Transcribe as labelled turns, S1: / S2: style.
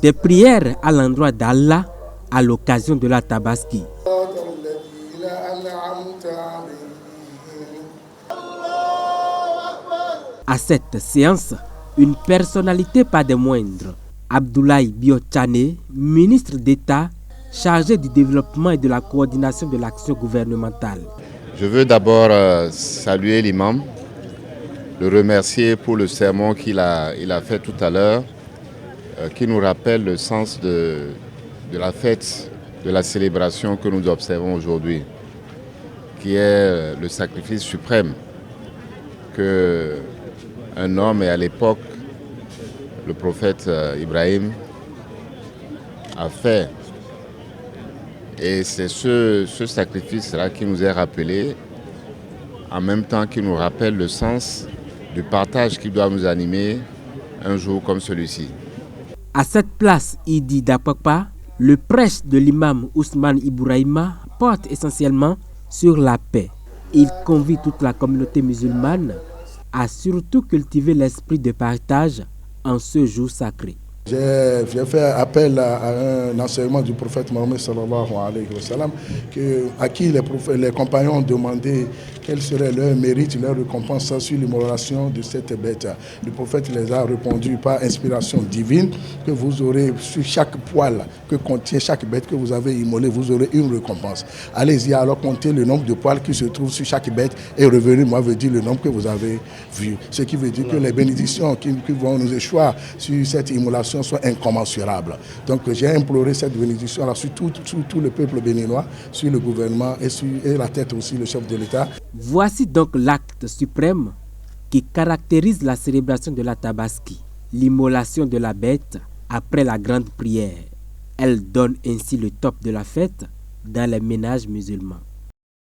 S1: Des prières à l'endroit d'Allah à l'occasion de la Tabaski. À cette séance, une personnalité pas des moindres, Abdoulaye Biotchane, ministre d'État chargé du développement et de la coordination de l'action gouvernementale.
S2: Je veux d'abord saluer l'imam, le remercier pour le sermon qu'il a fait tout à l'heure, qui nous rappelle le sens de la fête, de la célébration que nous observons aujourd'hui, qui est le sacrifice suprême qu'un homme, et à l'époque, le prophète Ibrahim, a fait. Et c'est ce sacrifice-là qui nous est rappelé, en même temps qu'il nous rappelle le sens du partage qui doit nous animer un jour comme celui-ci.
S1: À cette place, Idi Dapapa, le prêche de l'imam Ousmane Ibrahima porte essentiellement sur la paix. Il convie toute la communauté musulmane à surtout cultiver l'esprit de partage en ce jour sacré.
S3: J'ai fait appel à un enseignement du prophète Mohammed sallallahu alayhi wa sallam, à qui les compagnons ont demandé quel serait leur mérite, leur récompense sur l'immolation de cette bête. Le prophète les a répondu par inspiration divine que vous aurez sur chaque poil que contient chaque bête que vous avez immolée, vous aurez une récompense. Allez-y alors comptez le nombre de poils qui se trouvent sur chaque bête et revenez, moi veut dire le nombre que vous avez vu. Ce qui veut dire que les bénédictions qui vont nous échoir sur cette immolation sont incommensurables. Donc j'ai imploré cette bénédiction sur tout le peuple béninois, sur le gouvernement et la tête aussi, le chef de l'État.
S1: Voici donc l'acte suprême qui caractérise la célébration de la Tabaski, l'immolation de la bête après la grande prière. Elle donne ainsi le top de la fête dans les ménages musulmans.